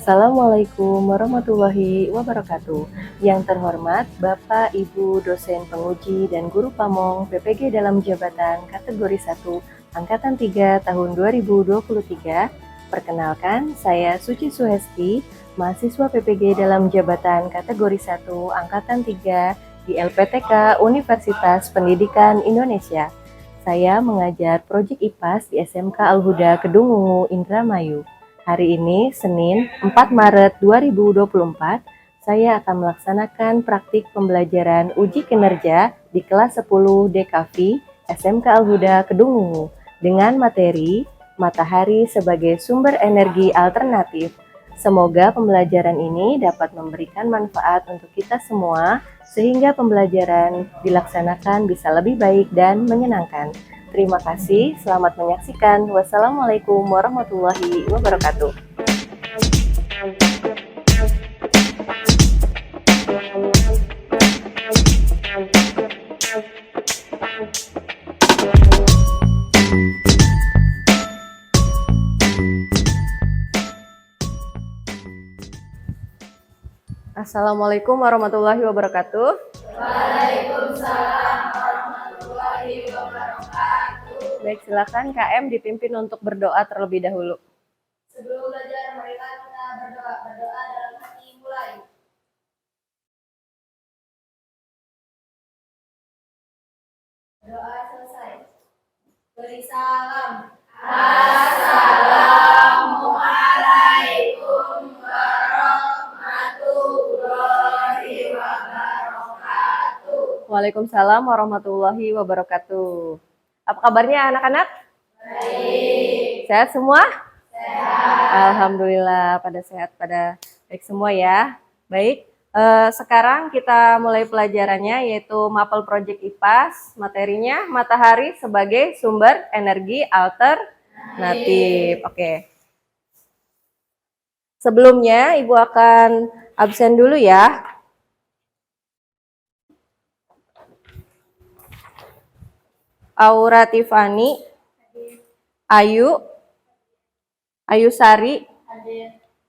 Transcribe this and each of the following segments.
Assalamualaikum warahmatullahi wabarakatuh. Yang terhormat Bapak Ibu dosen penguji dan guru Pamong PPG dalam jabatan kategori 1 Angkatan 3 tahun 2023. Perkenalkan, saya Suci Suhesti, mahasiswa PPG dalam jabatan kategori 1 Angkatan 3 di LPTK Universitas Pendidikan Indonesia. Saya mengajar Proyek IPAS di SMK Al-Huda Kedungwungu Indramayu. Hari ini, Senin 4 Maret 2024, saya akan melaksanakan praktik pembelajaran uji kinerja di kelas 10 DKV SMK Al-Huda Kedungwungu dengan materi Matahari sebagai sumber energi alternatif. Semoga pembelajaran ini dapat memberikan manfaat untuk kita semua sehingga pembelajaran dilaksanakan bisa lebih baik dan menyenangkan. Terima kasih, selamat menyaksikan. Wassalamualaikum warahmatullahi wabarakatuh. Assalamualaikum warahmatullahi wabarakatuh. Waalaikumsalam warahmatullahi wabarakatuh. Baik, silakan KM dipimpin untuk berdoa terlebih dahulu. Sebelum belajar, marilah kita berdoa. Berdoa dalam hati mulai. Doa selesai. Beri salam. Assalamualaikum warahmatullahi wabarakatuh. Waalaikumsalam warahmatullahi wabarakatuh. Apa kabarnya anak-anak? Baik. Sehat semua? Sehat. Alhamdulillah pada sehat, pada baik semua ya. Baik, sekarang kita mulai pelajarannya yaitu Mapel Project IPAS. Materinya matahari sebagai sumber energi alternatif. Oke. Sebelumnya Ibu akan absen dulu ya. Aura Tifani, Ayu, Ayu Sari,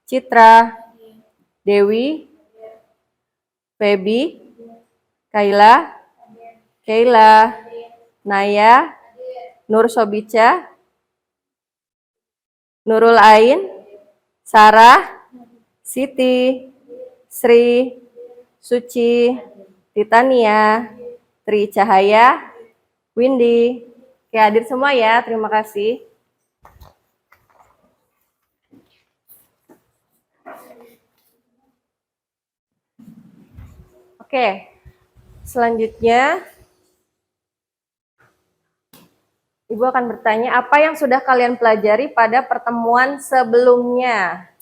Citra, Dewi, Febi, Kaila, Naya, Nur Sobica, Nurul Ain, Sarah, Siti, Sri, Suci, Titania, Tri Cahaya, Windy. Oke, hadir semua ya, terima kasih. Oke, selanjutnya Ibu akan bertanya, apa yang sudah kalian pelajari pada pertemuan sebelumnya?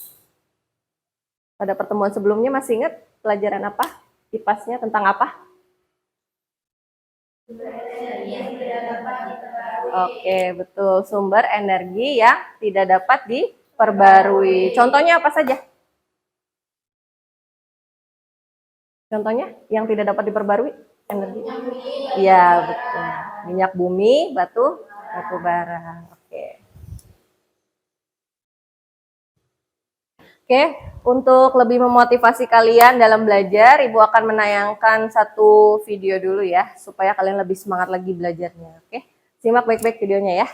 Pada pertemuan sebelumnya masih ingat pelajaran apa? IPAS-nya tentang apa? Oke, betul. Sumber energi yang tidak dapat diperbarui. Contohnya apa saja? Contohnya yang tidak dapat diperbarui energi? Iya, betul. Minyak bumi, batu bara. Oke, untuk lebih memotivasi kalian dalam belajar, Ibu akan menayangkan satu video dulu ya, supaya kalian lebih semangat lagi belajarnya. Oke, simak baik-baik videonya ya.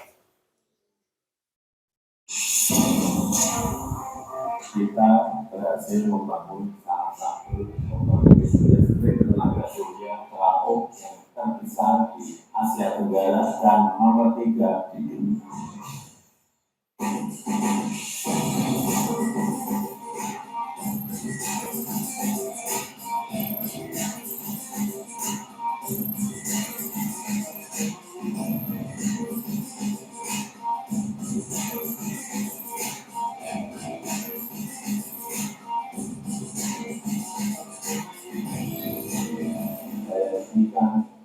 Kita berhasil membangun salah satu listrik tenaga surya terapung yang terbesar di Asia Tenggara dan nomor 3 di dunia.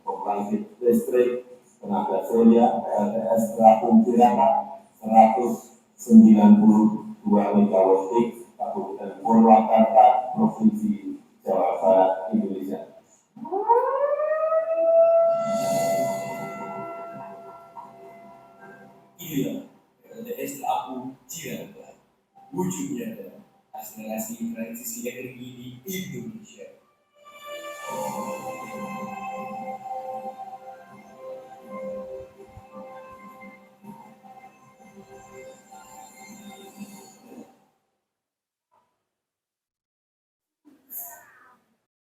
Pembangkit listrik tenaga surya PLTS Terapung Cirata 192 MW Kabupaten Purwakarta, Provinsi Jawa Barat, Indonesia. Inilah PLTS Terapung Cirata. Wujudnya adalah akselerasi transisi energi di Indonesia.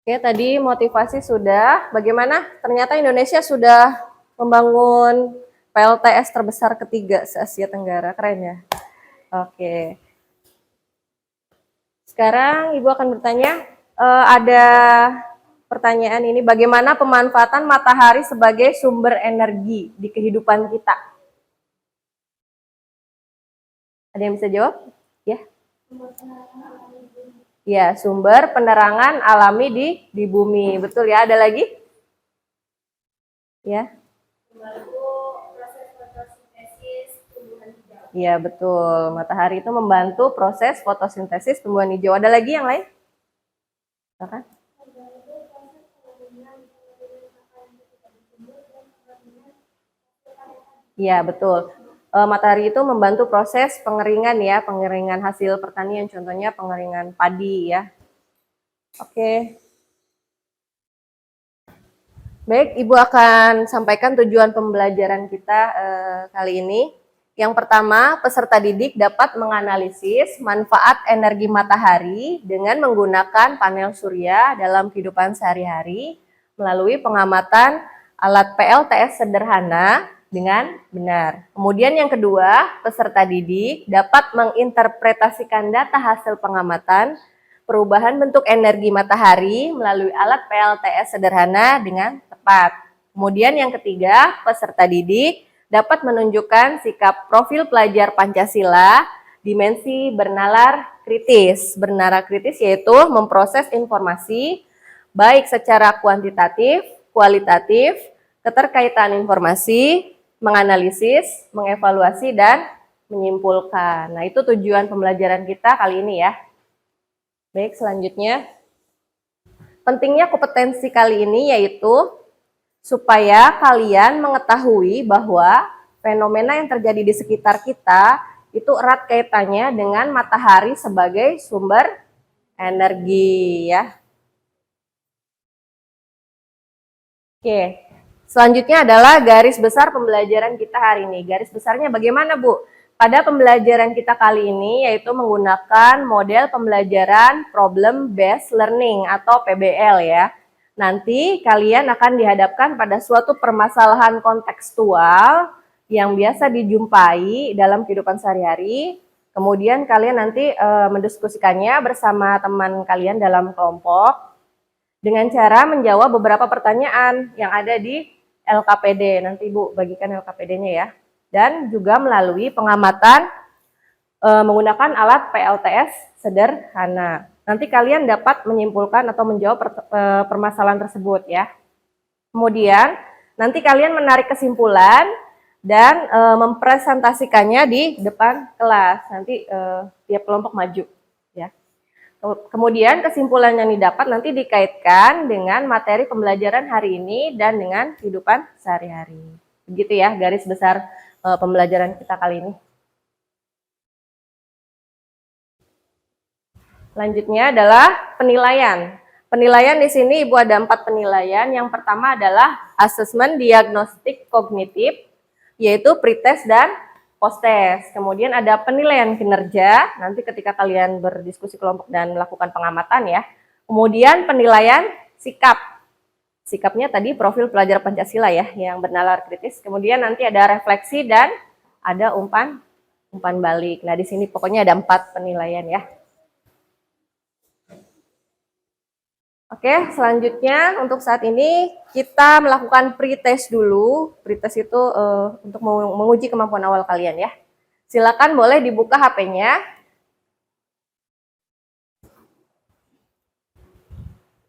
Oke, tadi motivasi sudah. Bagaimana? Ternyata Indonesia sudah membangun PLTS terbesar ketiga se-Asia Tenggara. Keren ya? Oke. Sekarang Ibu akan bertanya, ada pertanyaan ini, bagaimana pemanfaatan matahari sebagai sumber energi di kehidupan kita? Ada yang bisa jawab? Ya. Ya, sumber penerangan alami di bumi. Betul ya, ada lagi? Ya. Membantu proses fotosintesis tumbuhan hijau. Ya, betul. Matahari itu membantu proses fotosintesis tumbuhan hijau. Ada lagi yang lain? Silakan. Ya, betul. Matahari itu membantu proses pengeringan ya, pengeringan hasil pertanian, contohnya pengeringan padi ya. Oke. Baik, Ibu akan sampaikan tujuan pembelajaran kita kali ini. Yang pertama, peserta didik dapat menganalisis manfaat energi matahari dengan menggunakan panel surya dalam kehidupan sehari-hari melalui pengamatan alat PLTS sederhana dengan benar. Kemudian yang kedua, peserta didik dapat menginterpretasikan data hasil pengamatan perubahan bentuk energi matahari melalui alat PLTS sederhana dengan tepat. Kemudian yang ketiga, peserta didik dapat menunjukkan sikap profil pelajar Pancasila dimensi bernalar kritis. Bernalar kritis yaitu memproses informasi baik secara kuantitatif, kualitatif, keterkaitan informasi, menganalisis, mengevaluasi, dan menyimpulkan. Nah, itu tujuan pembelajaran kita kali ini ya. Baik, selanjutnya. Pentingnya kompetensi kali ini yaitu supaya kalian mengetahui bahwa fenomena yang terjadi di sekitar kita itu erat kaitannya dengan matahari sebagai sumber energi ya. Oke, selanjutnya adalah garis besar pembelajaran kita hari ini. Garis besarnya bagaimana, Bu? Pada pembelajaran kita kali ini yaitu menggunakan model pembelajaran Problem Based Learning atau PBL ya. Nanti kalian akan dihadapkan pada suatu permasalahan kontekstual yang biasa dijumpai dalam kehidupan sehari-hari. Kemudian kalian nanti mendiskusikannya bersama teman kalian dalam kelompok dengan cara menjawab beberapa pertanyaan yang ada di LKPD. Nanti Ibu bagikan LKPD-nya ya. Dan juga melalui pengamatan menggunakan alat PLTS sederhana. Nanti kalian dapat menyimpulkan atau menjawab permasalahan tersebut ya. Kemudian nanti kalian menarik kesimpulan dan mempresentasikannya di depan kelas. Nanti tiap kelompok maju ya. Kemudian kesimpulan yang didapat nanti dikaitkan dengan materi pembelajaran hari ini dan dengan kehidupan sehari-hari. Begitu ya garis besar pembelajaran kita kali ini. Selanjutnya adalah penilaian. Penilaian di sini Ibu ada 4 penilaian. Yang pertama adalah asesmen diagnostik kognitif, yaitu pretest dan posttest. Kemudian ada penilaian kinerja, nanti ketika kalian berdiskusi kelompok dan melakukan pengamatan ya. Kemudian penilaian sikap. Sikapnya tadi profil pelajar Pancasila ya, yang bernalar kritis. Kemudian nanti ada refleksi dan ada umpan balik. Nah di sini pokoknya ada 4 penilaian ya. Oke, selanjutnya untuk saat ini kita melakukan pretest dulu. Pretest itu untuk menguji kemampuan awal kalian ya. Silakan boleh dibuka HP-nya.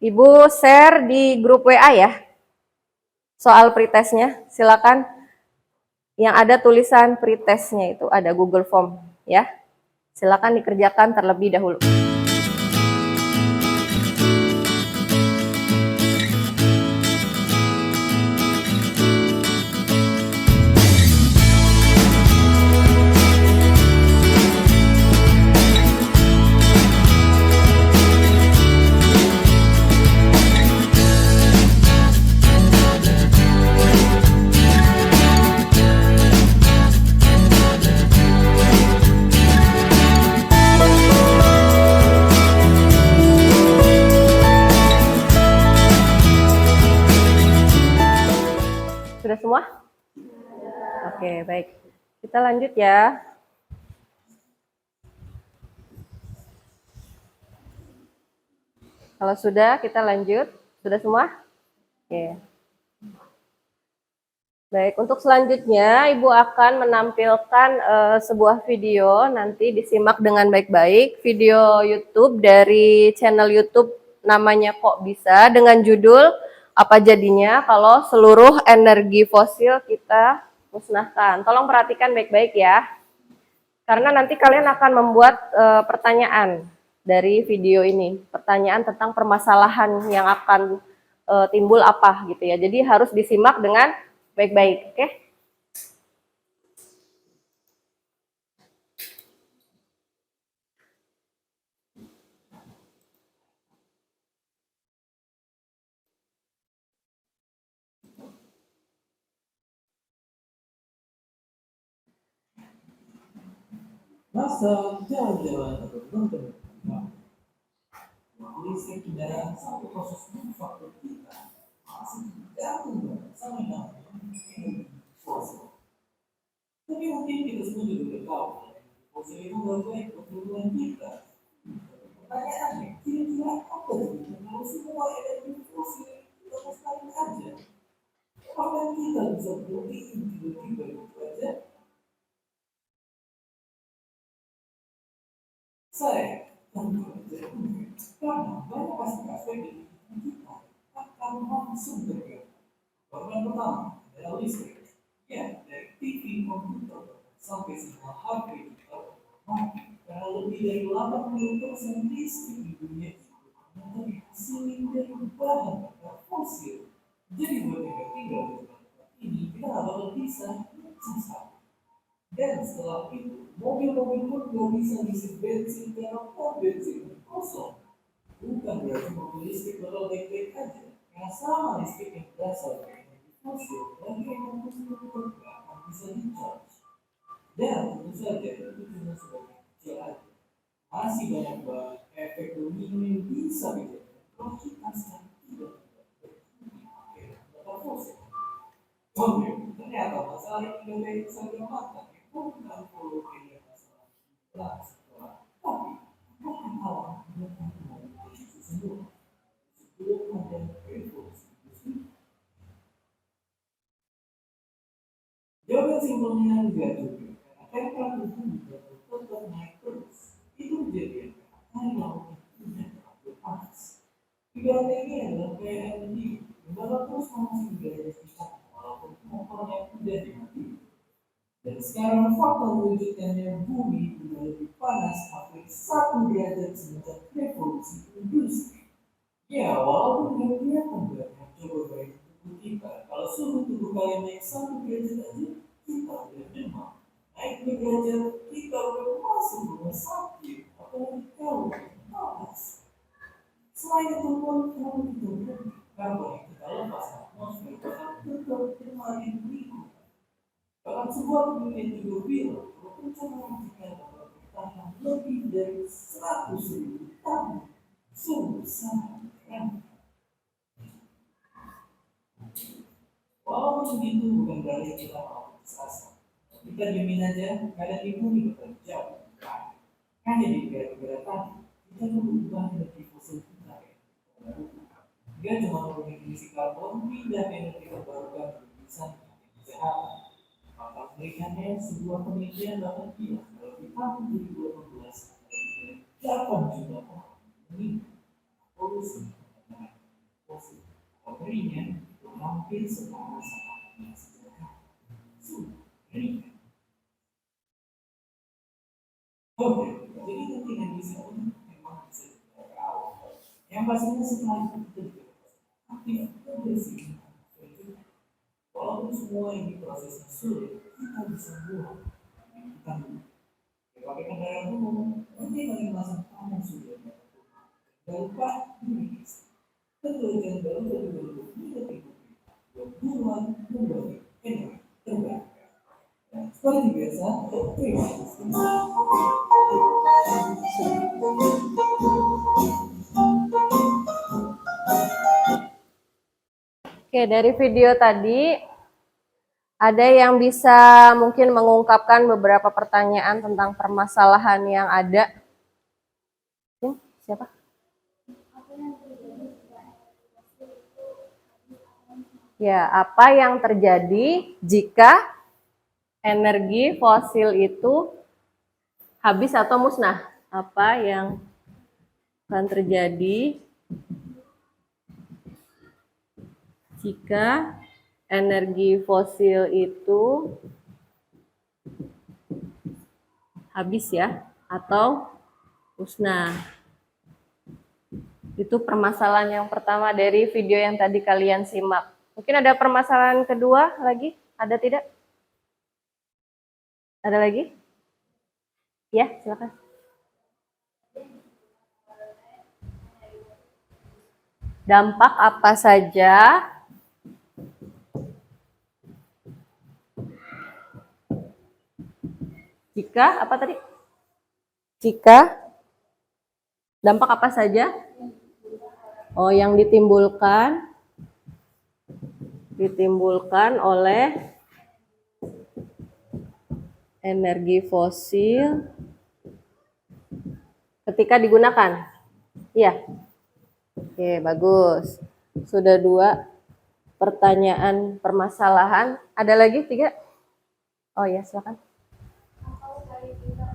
Ibu share di grup WA ya. Soal pretestnya, silakan. Yang ada tulisan pretestnya itu ada Google Form ya. Silakan dikerjakan terlebih dahulu. Sudah semua? Oke, baik. Kita lanjut ya. Kalau sudah, kita lanjut. Sudah semua? Oke. Baik, untuk selanjutnya Ibu akan menampilkan sebuah video, nanti disimak dengan baik-baik, video YouTube dari channel YouTube namanya Kok Bisa, dengan judul Apa Jadinya Kalau Seluruh Energi Fosil Kita Musnahkan. Tolong perhatikan baik-baik ya, karena nanti kalian akan membuat pertanyaan dari video ini, pertanyaan tentang permasalahan yang akan timbul apa gitu ya. Jadi harus disimak dengan baik-baik, oke? Masa jalan-jalan atau nonton film, listrik kendaraan satu proses faktor kita masih jauh banget sama yang namanya energi fosil. Tapi mungkin kita semua juga udah tahu, fosil itu nggak baik buat lingkungan kita. Pertanyaannya, kira-kira apa sih kalau semua energi fosil kita musnahkan aja? Apakah kita bisa berhenti tiba-tiba gitu aja? Saya tentu saja mungkin, karena banyak aspek-aspek di kehidupan kita akan langsung bergerak. Korban pertama adalah listrik. Ya, dari TV, komputer, sampai semua HP kita mati. Karena lebih dari 80% listrik di dunia itu ternyata dihasilkan dari bahan bakar fosil. Jadi buat yang tinggal di tempat ini, kita nggak bakal bisa sesat. Dan setelah itu, mobil-mobil pun nggak bisa ngisi bensin karena pom bensin kosong. Bukan berarti mobil listrik bakal baik-baik aja. Karena sama listrik yang berasal dari energi fosil, baterai komputer tetap nggak akan bisa di-charge. Dan tentu saja itu cuma sebagian kecil aja. Masih banyak banget efek domino yang bisa kejadian kalau kita sedang tidak pakai bakar fosil. Oke, ternyata masalah ini nggak baik saja mata. Bukan perlu ini masalah jelas, tapi bukan awal bukan mau itu semua. Sebelum ada revolusi industri, jawaban simpelnya enggak juga. Karena temperatur juga tetap naik terus. Itu menjadi karena laut tidak terlalu panas. Ibaratnya ini adalah kayak energi, dimana terus masih berada di sana walaupun motornya udah dimatikan. Dan sekarang fakta wujudnya bumi sudah lebih panas hampir 1 derajat semenjak revolusi industri. Ya, walaupun nggak kelihatan banyak coba baik tubuh kita. Kalau suhu tubuh kalian naik 1 derajat aja, kita udah demam. Naik 2 derajat, kita udah masuk rumah sakit. Apalagi kalau panas. Selain itu pun, kalau kita berhenti, karbon yang kita lepas atmosfer bakal tetap kemarin berikut. Dalam sebuah penelitian juga bilang bahwa pencemaran kita dapat bertahan lebih dari 100.000 tahun. Sungguh sangat keren. Walaupun begitu bukan berarti kita mau putus. Kita jamin aja keadaan di bumi bakal jauh. Hanya di negara-negara tadi kita perlu ubah energi fosil kita ya. Dia cuma perlu emisi karbon pindah ke energi terbarukan bisa kesehatan. Maka berikannya sebuah penelitian dapat bilang kalau di tahun 2018 8 juta orang meninggal polusi dengan fosil. Pemberinya itu hampir setara sama yang sejak sudah berikan. Oke, jadi nanti yang bisa memang bisa dari awal. Yang pastinya setelah itu kita juga aktif bersih. Walaupun semua ini prosesnya sulit, kita bisa buat. Kita pakai kendaraan umum, nanti pakai masang tangan sudah. Dan lupa ini, tentu yang baru tidak tiba. Buruan membuat energi terbaik. Seperti biasa, terima kasih. Oke, dari video tadi Ada yang bisa mungkin mengungkapkan beberapa pertanyaan tentang permasalahan yang ada? Siapa? Ya, apa yang terjadi jika energi fosil itu habis atau musnah? Apa yang akan terjadi jika energi fosil itu habis ya atau musnah? Itu permasalahan yang pertama dari video yang tadi kalian simak. Mungkin ada permasalahan kedua lagi? Ada tidak? Ada lagi? Ya, silakan. Dampak apa saja jika apa tadi? Jika dampak apa saja? Oh, yang ditimbulkan oleh energi fosil ketika digunakan. Iya. Oke, bagus. Sudah 2 pertanyaan permasalahan. Ada lagi 3? Oh ya, silakan. Atau sekali kita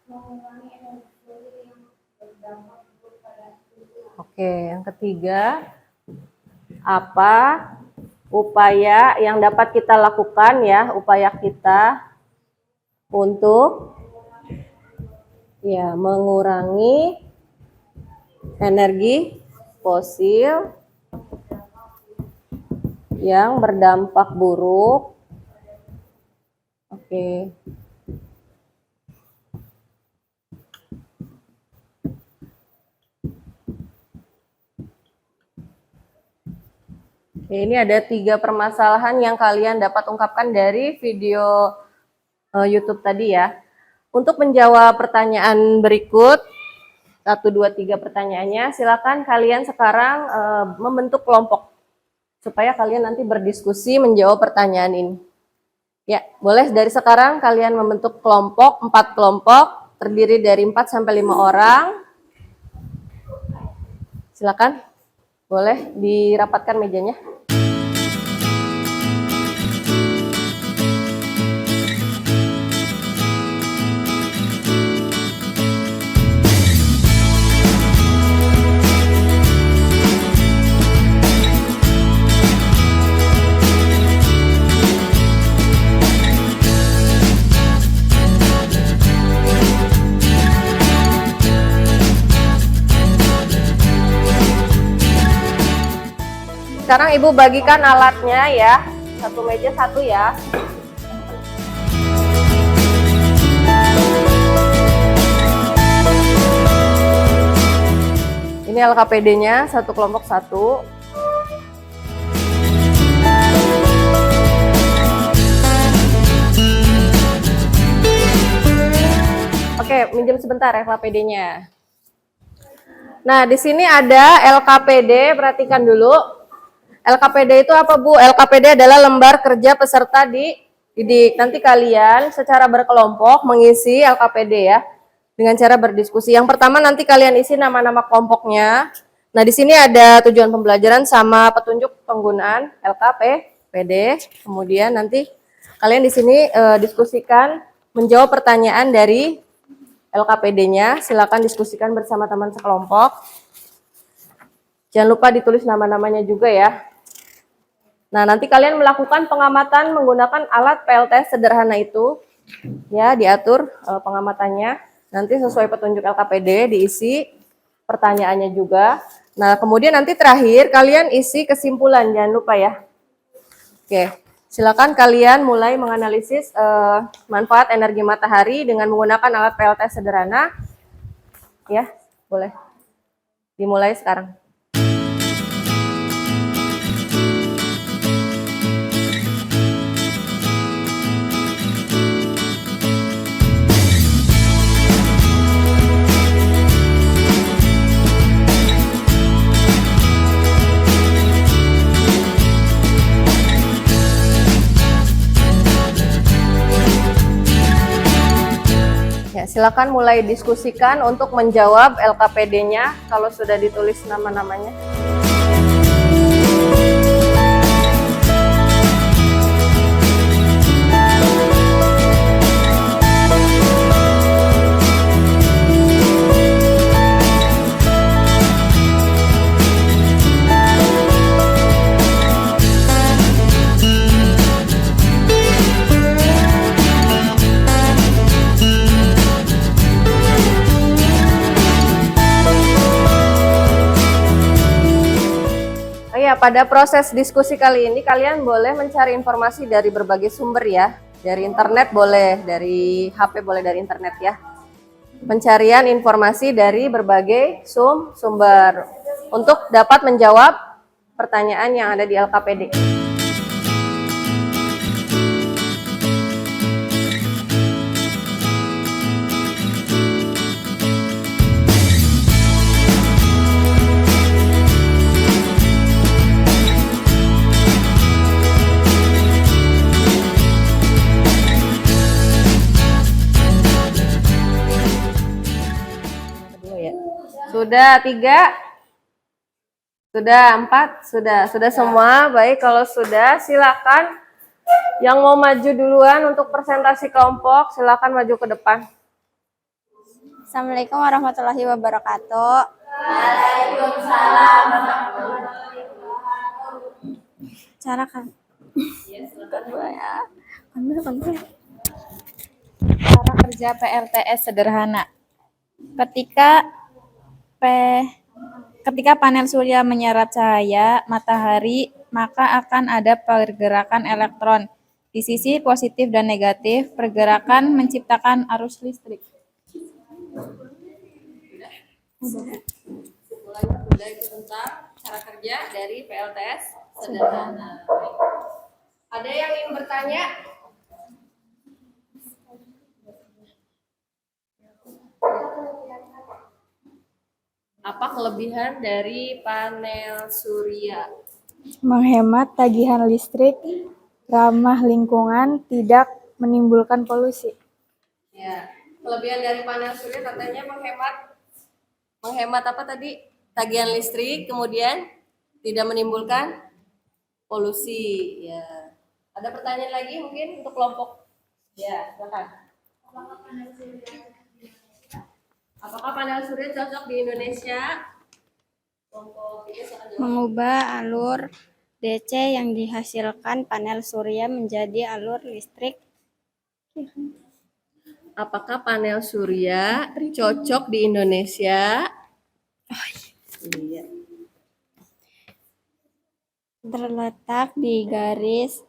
mengurangi energi fosil yang berdampak buruk pada lingkungan. Oke, yang ketiga, apa upaya yang dapat kita lakukan ya, upaya kita untuk ya mengurangi energi fosil yang berdampak buruk. Oke. Oke, ini ada 3 permasalahan yang kalian dapat ungkapkan dari video YouTube tadi ya. Untuk menjawab pertanyaan berikut, 1, 2, 3 pertanyaannya, silakan kalian sekarang membentuk kelompok supaya kalian nanti berdiskusi menjawab pertanyaan ini. Ya, boleh dari sekarang kalian membentuk kelompok, 4 kelompok, terdiri dari 4 sampai 5 orang. Silakan, boleh dirapatkan mejanya. Sekarang Ibu bagikan alatnya ya, 1 meja 1 ya. Ini LKPD-nya, 1 kelompok 1. Oke, minjem sebentar LKPD-nya. Nah, di sini ada LKPD, perhatikan dulu. LKPD itu apa Bu? LKPD adalah lembar kerja peserta didik. Nanti kalian secara berkelompok mengisi LKPD ya, dengan cara berdiskusi. Yang pertama nanti kalian isi nama-nama kelompoknya. Nah di sini ada tujuan pembelajaran sama petunjuk penggunaan LKPD. Kemudian nanti kalian di sini diskusikan menjawab pertanyaan dari LKPD-nya. Silakan diskusikan bersama teman sekelompok. Jangan lupa ditulis nama-namanya juga ya. Nah, nanti kalian melakukan pengamatan menggunakan alat PLTS sederhana itu. Ya, diatur pengamatannya. Nanti sesuai petunjuk LKPD diisi pertanyaannya juga. Nah, kemudian nanti terakhir kalian isi kesimpulan, jangan lupa ya. Oke, silakan kalian mulai menganalisis manfaat energi matahari dengan menggunakan alat PLTS sederhana. Ya, boleh. Dimulai sekarang. Silakan mulai diskusikan untuk menjawab LKPD-nya kalau sudah ditulis nama-namanya. Ya, pada proses diskusi kali ini kalian boleh mencari informasi dari berbagai sumber ya. Dari internet boleh, dari HP boleh, dari internet ya. Pencarian informasi dari berbagai sumber untuk dapat menjawab pertanyaan yang ada di LKPD. Sudah 3? Sudah 4? Sudah semua. Baik, kalau sudah silakan yang mau maju duluan untuk presentasi kelompok, silakan maju ke depan. Assalamualaikum warahmatullahi wabarakatuh. Waalaikumsalam. Cara kan? Cara kerja PLTS sederhana. Ketika panel surya menyerap cahaya matahari, maka akan ada pergerakan elektron. Di sisi positif dan negatif, pergerakan menciptakan arus listrik. Kesimpulannya sudah itu tentang cara kerja dari PLTS sederhana. Ada yang ingin bertanya? Apa kelebihan dari panel surya? Menghemat tagihan listrik, ramah lingkungan, tidak menimbulkan polusi. Ya, kelebihan dari panel surya katanya menghemat apa tadi? Tagihan listrik, kemudian tidak menimbulkan polusi. Ya. Ada pertanyaan lagi mungkin untuk kelompok? Ya, silakan. Apakah panel surya cocok di Indonesia? Kelompok ini silakan jawab. Mengubah alur DC yang dihasilkan panel surya menjadi alur listrik. Apakah panel surya cocok di Indonesia? Iya. Terletak di garis.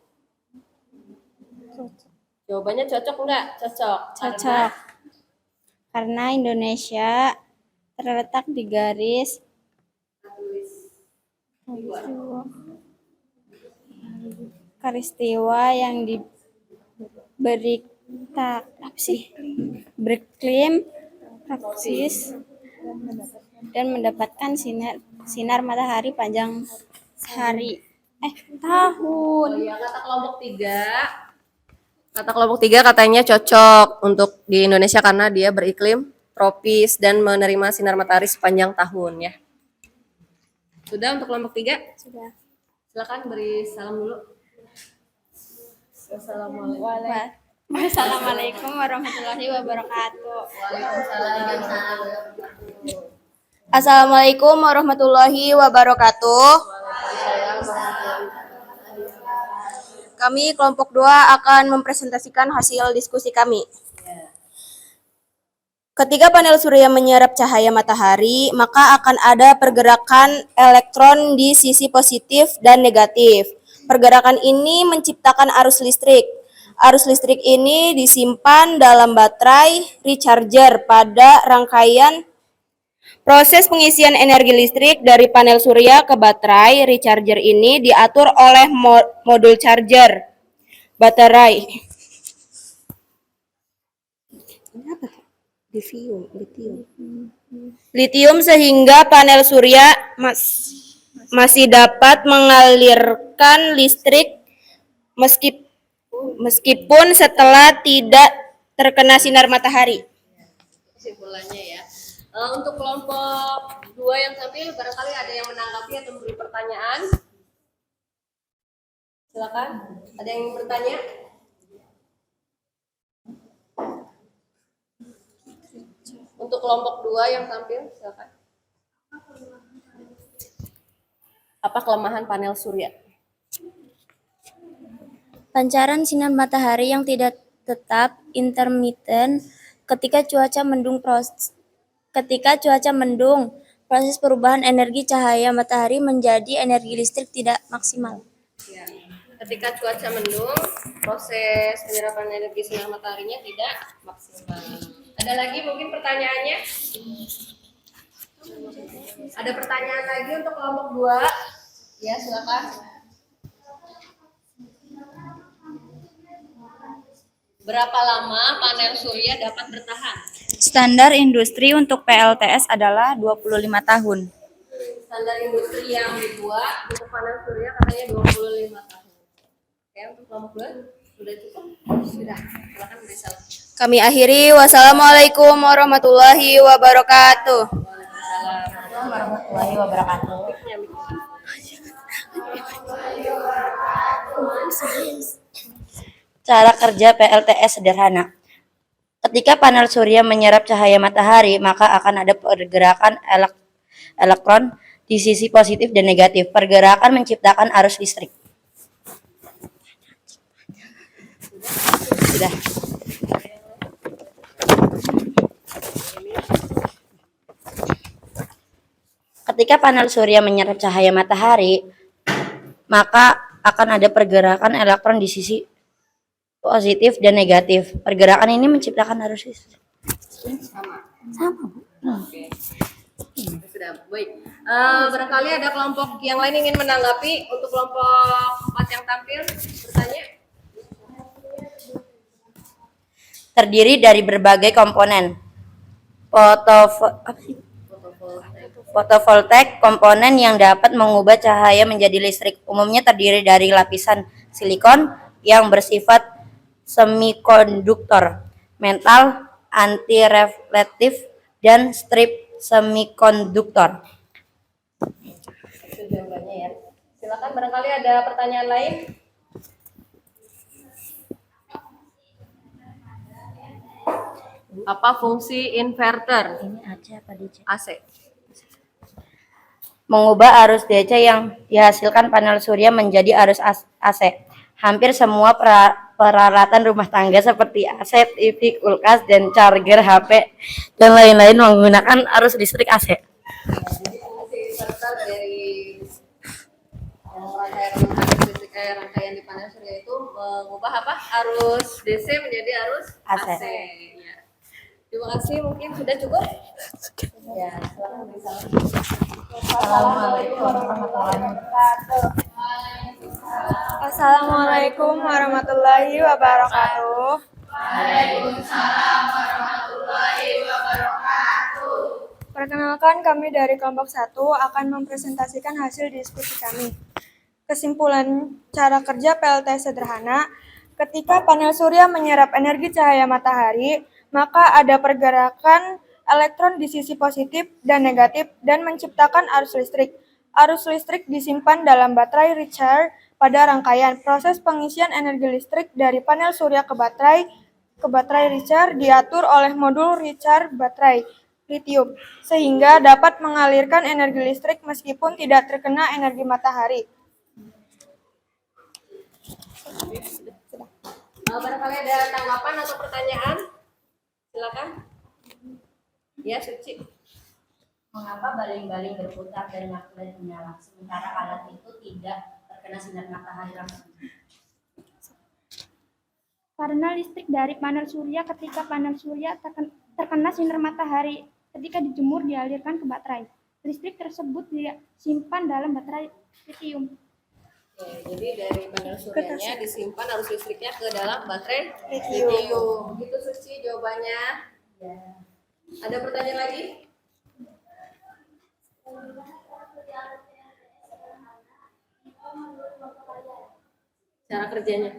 Jawabannya cocok enggak? Cocok. Cocok. Karena Indonesia terletak di garis Karistiwa yang beriklim tropis dan mendapatkan sinar matahari panjang tahun. Oh iya, kata kelompok 3 katanya cocok untuk di Indonesia karena dia beriklim tropis dan menerima sinar matahari sepanjang tahun ya. Sudah untuk kelompok 3? Sudah. Silakan beri salam dulu. Wassalamualaikum warahmatullahi wabarakatuh. Assalamualaikum warahmatullahi wabarakatuh. Kami kelompok 2 akan mempresentasikan hasil diskusi kami. Ketika panel surya menyerap cahaya matahari, maka akan ada pergerakan elektron di sisi positif dan negatif. Pergerakan ini menciptakan arus listrik. Arus listrik ini disimpan dalam baterai recharger pada rangkaian proses pengisian energi listrik dari panel surya ke baterai recharger ini diatur oleh modul charger baterai. Litium sehingga panel surya masih dapat mengalirkan listrik meskipun setelah tidak terkena sinar matahari. kesimpulannya ya. Untuk kelompok 2 yang tampil, barangkali ada yang menanggapi atau memberi pertanyaan. Silakan. Ada yang ingin bertanya? Untuk kelompok 2 yang tampil, silakan. Apa kelemahan panel surya? Pancaran sinar matahari yang tidak tetap intermiten ketika cuaca mendung proses perubahan energi cahaya matahari menjadi energi listrik tidak maksimal. Ya. Ketika cuaca mendung, proses penyerapan energi sinar mataharinya tidak maksimal. Ada lagi mungkin pertanyaannya? Ada pertanyaan lagi untuk kelompok 2? Ya, silakan. Berapa lama panel surya dapat bertahan? Standar industri untuk PLTS adalah 25 tahun. Standar industri yang dibuat untuk panel surya katanya 25 tahun. Oke, untuk kelompok 2 sudah cukup? Sudah. Silakan beri salam. Kami akhiri. Wassalamualaikum warahmatullahi wabarakatuh. Waalaikumsalam warahmatullahi wabarakatuh. Cara kerja PLTS sederhana. Ketika panel surya menyerap cahaya matahari, maka akan ada pergerakan elektron di sisi positif dan negatif. Pergerakan menciptakan arus listrik. Sudah. Ketika panel surya menyerap cahaya matahari, maka akan ada pergerakan elektron di sisi positif dan negatif. Pergerakan ini menciptakan arus listrik. Sama, Bu. Oke. Sudah, baik. Barangkali ada kelompok yang lain ingin menanggapi untuk kelompok 4 yang tampil bertanya. Terdiri dari berbagai komponen. Fotovoltaik, komponen yang dapat mengubah cahaya menjadi listrik, umumnya terdiri dari lapisan silikon yang bersifat semikonduktor, metal antireflektif, dan strip semikonduktor. Itu jawabannya ya. Silakan, barangkali ada pertanyaan lain. Apa fungsi inverter? Ini AC apa DC? AC. Mengubah arus DC yang dihasilkan panel surya menjadi arus AC. Hampir semua peralatan rumah tangga seperti AC, TV, kulkas, dan charger HP dan lain-lain menggunakan arus listrik AC. Jadi fungsi inverter dari rangkaian di panel surya itu mengubah apa? Arus DC menjadi arus AC. Ya. Terima kasih, mungkin sudah cukup. Ya, silakan beri salam. Assalamualaikum warahmatullahi wabarakatuh. Assalamualaikum warahmatullahi wabarakatuh. Perkenalkan, kami dari kelompok 1 akan mempresentasikan hasil diskusi kami. Kesimpulan cara kerja PLTS sederhana, ketika panel surya menyerap energi cahaya matahari, maka ada pergerakan elektron di sisi positif dan negatif dan menciptakan arus listrik. Arus listrik disimpan dalam baterai recharge pada rangkaian. Proses pengisian energi listrik dari panel surya ke baterai recharge diatur oleh modul recharge baterai litium, sehingga dapat mengalirkan energi listrik meskipun tidak terkena energi matahari. Barangkali ada tanggapan atau pertanyaan? Silakan. Ya, Suci. Mengapa baling-baling berputar dan magnet menyala, sementara alat itu tidak terkena sinar matahari langsung? Karena listrik dari panel surya ketika panel surya terkena sinar matahari ketika dijemur dialirkan ke baterai. Listrik tersebut disimpan dalam baterai litium. Oke, jadi dari panel suryanya disimpan arus listriknya ke dalam baterai litium. Begitu Suci jawabannya. Ya. Ada pertanyaan lagi? Cara kerjanya.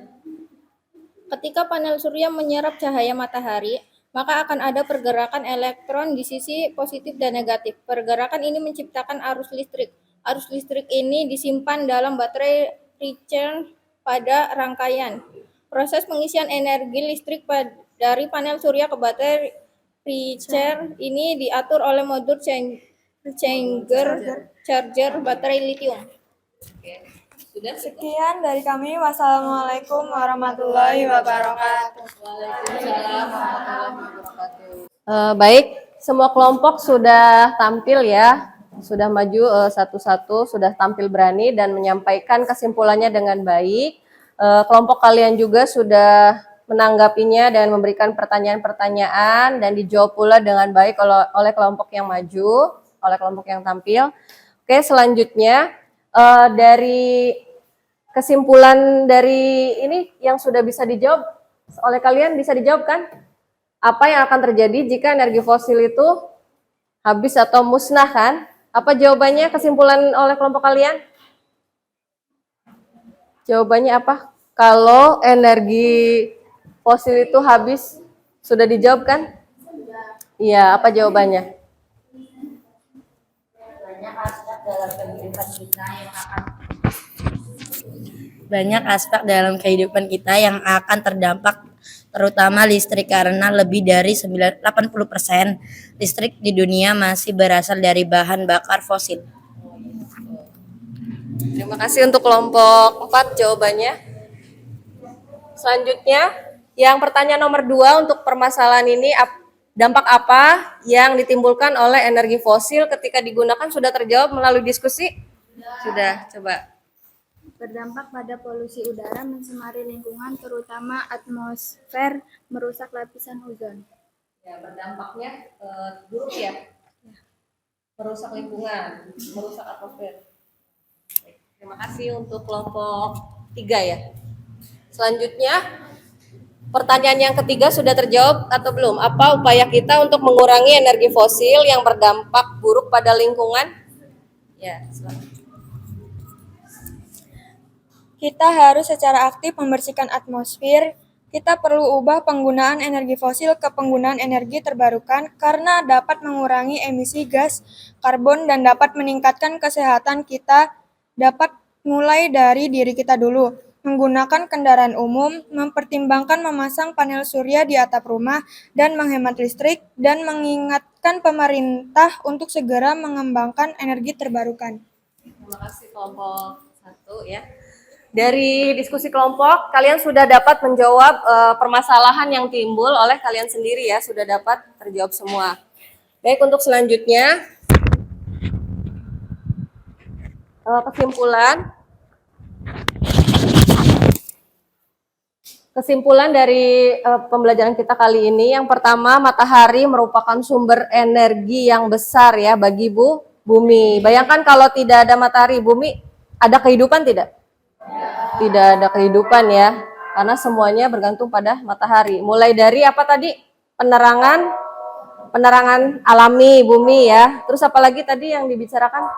Ketika panel surya menyerap cahaya matahari, maka akan ada pergerakan elektron di sisi positif dan negatif. Pergerakan ini menciptakan arus listrik. Arus listrik ini disimpan dalam baterai recharge pada rangkaian. Proses pengisian energi listrik dari panel surya ke baterai recharge ini diatur oleh modul charger baterai lithium. Sudah? Sekian dari kami. Wassalamualaikum warahmatullahi wabarakatuh. Waalaikumsalam warahmatullahi wabarakatuh. Baik, semua kelompok sudah tampil ya, sudah maju satu-satu, sudah tampil berani dan menyampaikan kesimpulannya dengan baik. Kelompok kalian juga sudah menanggapinya dan memberikan pertanyaan-pertanyaan dan dijawab pula dengan baik oleh kelompok yang maju, oleh kelompok yang tampil. Oke, selanjutnya dari kesimpulan dari ini yang sudah bisa dijawab oleh kalian, bisa dijawab kan? Apa yang akan terjadi jika energi fosil itu habis atau musnah kan? Apa jawabannya, kesimpulan oleh kelompok kalian? Jawabannya apa? Kalau energi fosil itu habis, sudah dijawab kan? Iya, apa jawabannya? Banyak aspek dalam kehidupan kita yang akan terdampak, terutama listrik, karena lebih dari 80% listrik di dunia masih berasal dari bahan bakar fosil. Terima kasih untuk kelompok 4 jawabannya. Selanjutnya, yang pertanyaan nomor 2 untuk permasalahan ini, dampak apa yang ditimbulkan oleh energi fosil ketika digunakan sudah terjawab melalui diskusi? Sudah, coba. Berdampak pada polusi udara, mencemari lingkungan, terutama atmosfer, merusak lapisan ozon. Ya, berdampaknya buruk ya. Merusak lingkungan, merusak atmosfer. Terima kasih untuk kelompok 3 ya. Selanjutnya, pertanyaan yang ketiga sudah terjawab atau belum? Apa upaya kita untuk mengurangi energi fosil yang berdampak buruk pada lingkungan? Ya, silakan. Kita harus secara aktif membersihkan atmosfer. Kita perlu ubah penggunaan energi fosil ke penggunaan energi terbarukan karena dapat mengurangi emisi gas karbon dan dapat meningkatkan kesehatan kita. Dapat mulai dari diri kita dulu. Menggunakan kendaraan umum, mempertimbangkan memasang panel surya di atap rumah dan menghemat listrik, dan mengingatkan pemerintah untuk segera mengembangkan energi terbarukan. Terima kasih kelompok 1 ya. Dari diskusi kelompok, kalian sudah dapat menjawab permasalahan yang timbul oleh kalian sendiri ya, sudah dapat terjawab semua. Baik, untuk selanjutnya, kesimpulan dari pembelajaran kita kali ini. Yang pertama, matahari merupakan sumber energi yang besar ya bagi bumi. Bayangkan kalau tidak ada matahari, bumi ada kehidupan tidak? Tidak ada kehidupan ya, karena semuanya bergantung pada matahari. Mulai dari apa tadi? Penerangan alami bumi ya. Terus apalagi tadi yang dibicarakan?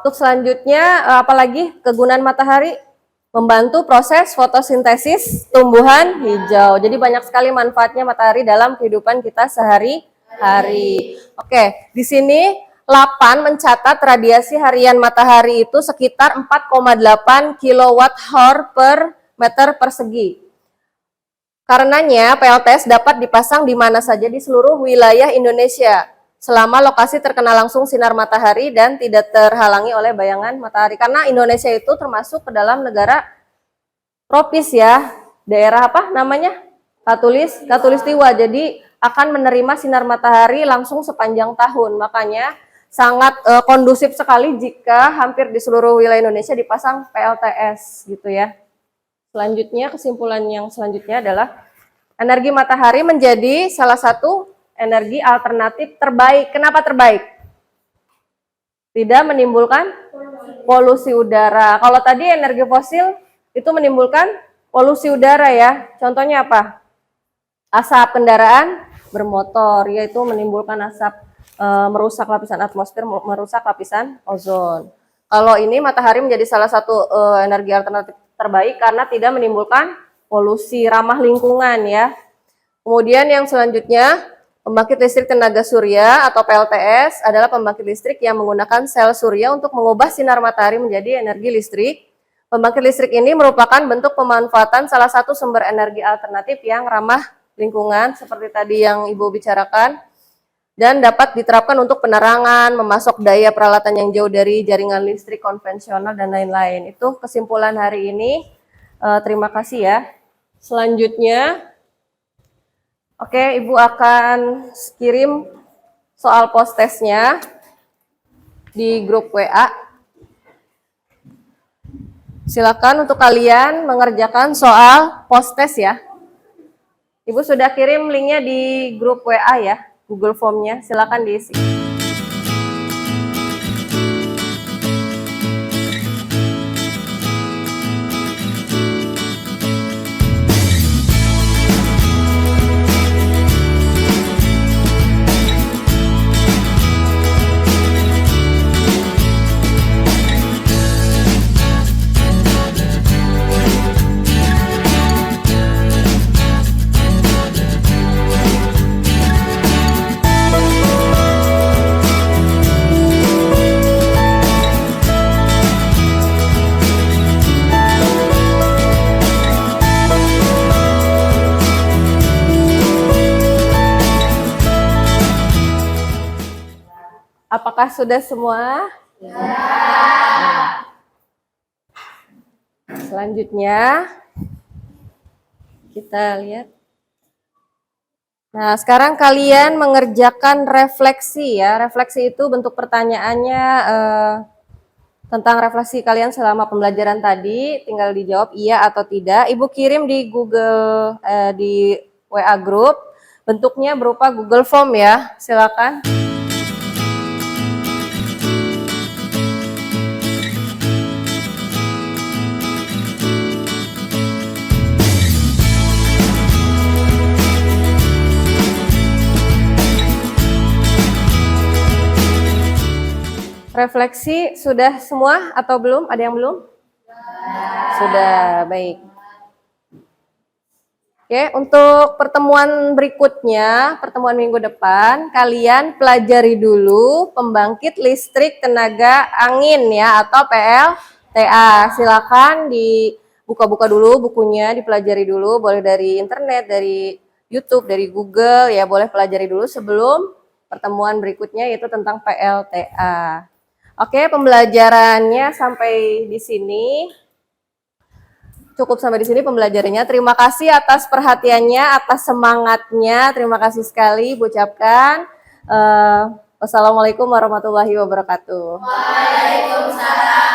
Untuk selanjutnya apalagi kegunaan matahari? Membantu proses fotosintesis tumbuhan hijau. Jadi banyak sekali manfaatnya matahari dalam kehidupan kita sehari-hari. Oke, di sini 8 mencatat radiasi harian matahari itu sekitar 4,8 kWh per meter persegi. Karenanya PLTS dapat dipasang di mana saja di seluruh wilayah Indonesia selama lokasi terkena langsung sinar matahari dan tidak terhalangi oleh bayangan matahari. Karena Indonesia itu termasuk ke dalam negara tropis ya, daerah apa namanya? Khatulistiwa. Jadi akan menerima sinar matahari langsung sepanjang tahun. Makanya sangat kondusif sekali jika hampir di seluruh wilayah Indonesia dipasang PLTS gitu ya. Selanjutnya, kesimpulan yang selanjutnya adalah energi matahari menjadi salah satu energi alternatif terbaik. Kenapa terbaik? Tidak menimbulkan polusi udara. Kalau tadi energi fosil itu menimbulkan polusi udara ya. Contohnya apa? Asap kendaraan bermotor, yaitu menimbulkan asap, merusak lapisan atmosfer, merusak lapisan ozon. Kalau ini matahari menjadi salah satu energi alternatif terbaik karena tidak menimbulkan polusi, ramah lingkungan ya. Kemudian yang selanjutnya, Pembangkit listrik tenaga surya atau PLTS adalah pembangkit listrik yang menggunakan sel surya untuk mengubah sinar matahari menjadi energi listrik. Pembangkit listrik ini merupakan bentuk pemanfaatan salah satu sumber energi alternatif yang ramah lingkungan, seperti tadi yang Ibu bicarakan, dan dapat diterapkan untuk penerangan, memasok daya peralatan yang jauh dari jaringan listrik konvensional, dan lain-lain. Itu kesimpulan hari ini. Terima kasih ya. Selanjutnya, oke, Ibu akan kirim soal post-testnya di grup WA. Silakan untuk kalian mengerjakan soal post-test ya. Ibu sudah kirim linknya di grup WA ya, Google Form-nya. Silakan diisi. Apakah sudah semua? Ya. Selanjutnya, kita lihat. Nah, sekarang kalian mengerjakan refleksi ya. Refleksi itu bentuk pertanyaannya tentang refleksi kalian selama pembelajaran tadi. Tinggal dijawab iya atau tidak. Ibu kirim di Google, di WA Group. Bentuknya berupa Google Form ya. Silakan. Refleksi sudah semua atau belum? Ada yang belum? Sudah, baik. Oke, untuk pertemuan berikutnya, pertemuan minggu depan, kalian pelajari dulu pembangkit listrik tenaga angin ya, atau PLTA. Silakan dibuka-buka dulu bukunya, dipelajari dulu, boleh dari internet, dari YouTube, dari Google, ya boleh pelajari dulu sebelum pertemuan berikutnya, yaitu tentang PLTA. Oke, pembelajarannya sampai di sini. Cukup sampai di sini pembelajarannya. Terima kasih atas perhatiannya, atas semangatnya. Terima kasih sekali, ucapkan. Wassalamualaikum warahmatullahi wabarakatuh. Waalaikumsalam.